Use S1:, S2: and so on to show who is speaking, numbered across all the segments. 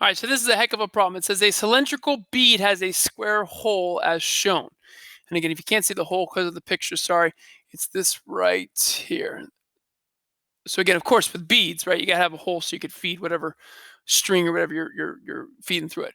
S1: All right, so this is a heck of a problem. It says a cylindrical bead has a square hole as shown. And again, if you can't see the hole because of the picture, sorry, it's this right here. So again, of course, with beads, right, you gotta have a hole so you could feed whatever string or whatever you're feeding through it.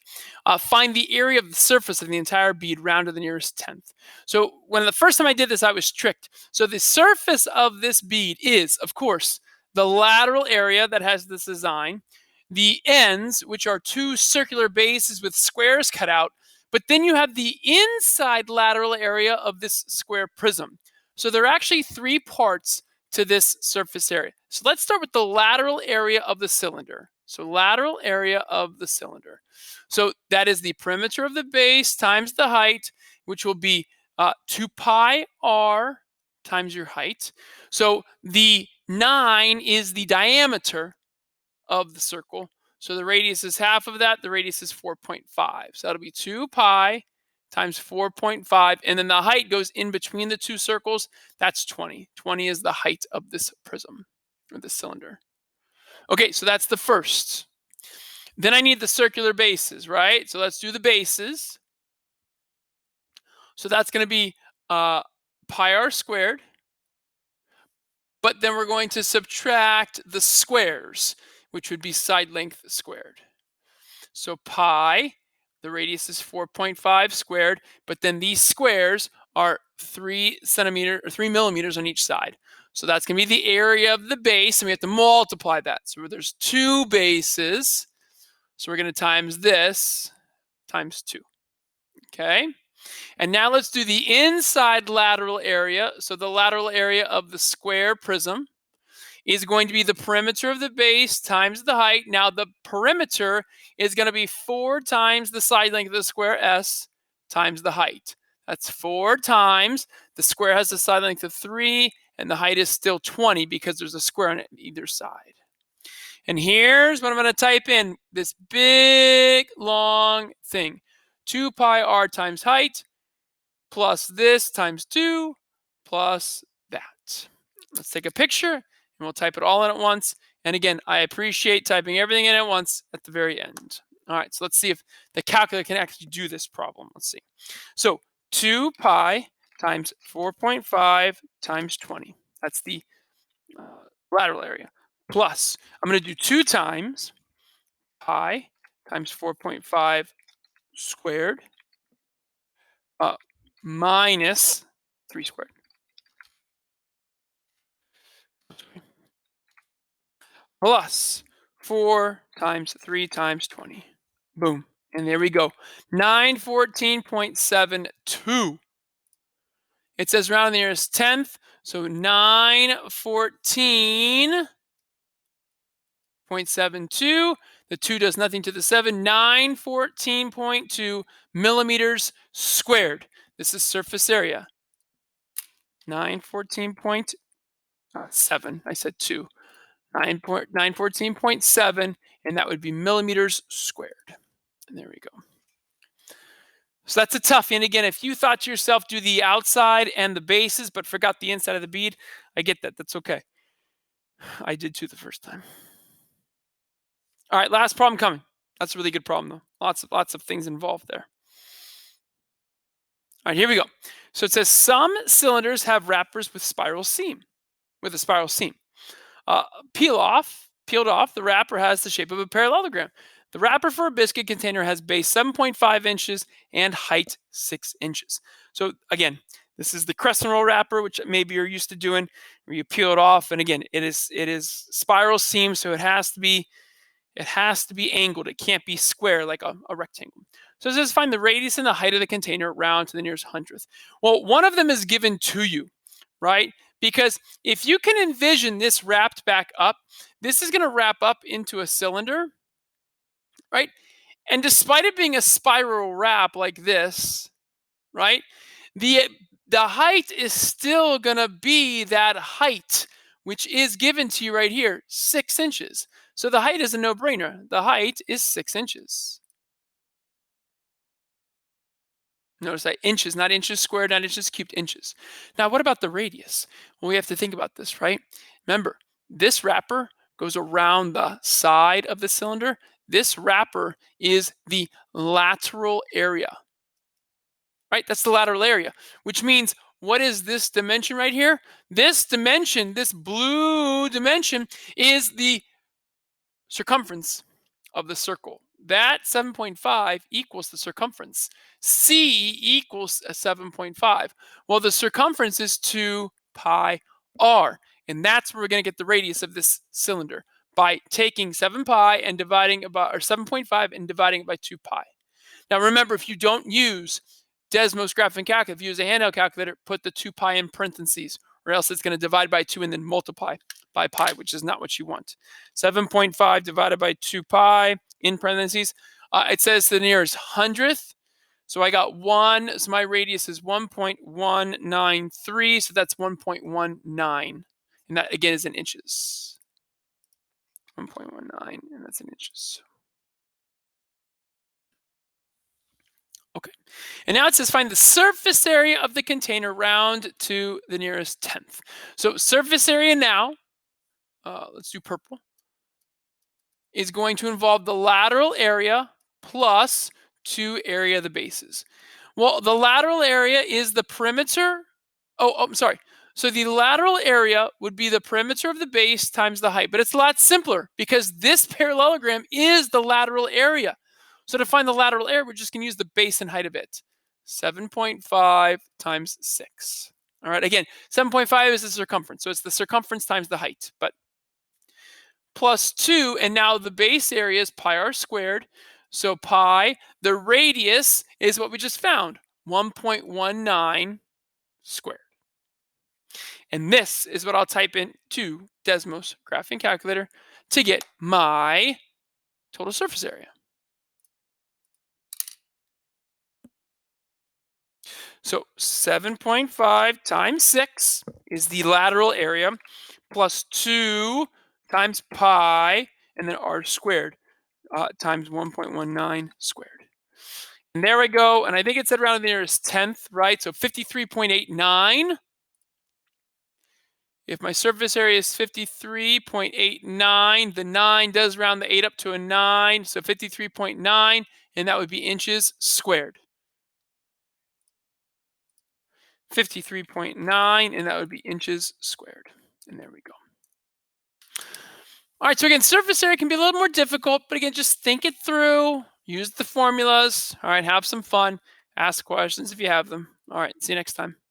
S1: Find the area of the surface of the entire bead round to the nearest tenth. So when the first time I did this, I was tricked. So the surface of this bead is, of course, the lateral area that has this design, the ends, which are two circular bases with squares cut out, but then you have the inside lateral area of this square prism. So there are actually three parts to this surface area. So let's start with the lateral area of the cylinder. So lateral area of the cylinder. So that is the perimeter of the base times the height, which will be 2 pi r times your height. So the 9 is the diameter of the circle. So the radius is half of that. The radius is 4.5. So that'll be 2 pi times 4.5. And then the height goes in between the two circles. That's 20. 20 is the height of this prism or this cylinder. Okay, so that's the first. Then I need the circular bases, right? So let's do the bases. So that's going to be pi r squared. But then we're going to subtract the squares, which would be side length squared. So pi, the radius is 4.5 squared, but then these squares are 3 millimeters on each side. So that's going to be the area of the base, and we have to multiply that. So there's two bases. So we're going to times this times 2. Okay. And now let's do the inside lateral area. So the lateral area of the square prism is going to be the perimeter of the base times the height. Now the perimeter is going to be 4 times the side length of the square S times the height. That's 4 times. The square has a side length of 3, and the height is still 20 because there's a square on either side. And here's what I'm going to type in, this big, long thing. 2 pi r times height plus this times 2 plus that. Let's take a picture, and we'll type it all in at once. And again, I appreciate typing everything in at once at the very end. All right, so let's see if the calculator can actually do this problem. Let's see. So 2 pi times 4.5 times 20. That's the lateral area. Plus, I'm going to do 2 times pi times 4.5 squared minus 3 squared. Plus 4 times 3 times 20. Boom. And there we go. 914.72. It says round the nearest tenth. So 914.72. The 2 does nothing to the 7. 914.2 millimeters squared. This is surface area. 914.7. I said 2. 914.7, and that would be millimeters squared. And there we go. So that's a toughie. And again, if you thought to yourself, do the outside and the bases, but forgot the inside of the bead, I get that. That's okay. I did too the first time. All right, last problem coming. That's a really good problem, though. Lots of things involved there. All right, here we go. So it says some cylinders have wrappers with a spiral seam. Peeled off, the wrapper has the shape of a parallelogram. The wrapper for a biscuit container has base 7.5 inches and height 6 inches. So again, this is the crescent roll wrapper, which maybe you're used to doing, where you peel it off. And again, it is spiral seam, so it has to be angled. It can't be square like a rectangle. So it says find the radius and the height of the container round to the nearest hundredth. Well, one of them is given to you, right? Because if you can envision this wrapped back up, this is going to wrap up into a cylinder, right? And despite it being a spiral wrap like this, right, the height is still going to be that height, which is given to you right here, 6 inches. So the height is a no-brainer. The height is 6 inches. Notice that inches, not inches squared, not inches cubed, inches. Now, what about the radius? Well, we have to think about this, right? Remember, this wrapper goes around the side of the cylinder. This wrapper is the lateral area, right? That's the lateral area, which means what is this dimension right here? This dimension, this blue dimension, is the circumference of the circle. That 7.5 equals the circumference. C equals 7.5. Well, the circumference is 2 pi r, and that's where we're going to get the radius of this cylinder by taking 7 pi and dividing about, or 7.5 and dividing it by 2 pi. Now remember, if you don't use Desmos graphing calculator, if you use a handheld calculator, put the 2 pi in parentheses, or else it's going to divide by 2 and then multiply by pi, which is not what you want. 7.5 divided by 2 pi in parentheses. It says the nearest hundredth. So I got 1. So my radius is 1.193. So that's 1.19. And that, again, is in inches. 1.19, and that's in inches. Okay. And now it says find the surface area of the container round to the nearest tenth. So surface area now, let's do purple, is going to involve the lateral area plus 2 area of the bases. Well, the lateral area is the perimeter. I'm sorry. So the lateral area would be the perimeter of the base times the height, but it's a lot simpler because this parallelogram is the lateral area. So to find the lateral area, we're just going to use the base and height of it. 7.5 times 6. All right, again, 7.5 is the circumference. So it's the circumference times the height, but plus 2, and now the base area is pi r squared. So pi, the radius is what we just found, 1.19 squared. And this is what I'll type into Desmos graphing calculator to get my total surface area. So 7.5 times 6 is the lateral area, plus 2 times pi, and then r squared times 1.19 squared. And there we go. And I think it said around the nearest tenth, right? So 53.89. If my surface area is 53.89, the 9 does round the 8 up to a 9. So 53.9, and that would be inches squared. 53.9, and that would be inches squared. And there we go. All right, so again, surface area can be a little more difficult, but again, just think it through, use the formulas. All right, have some fun, ask questions if you have them. All right, see you next time.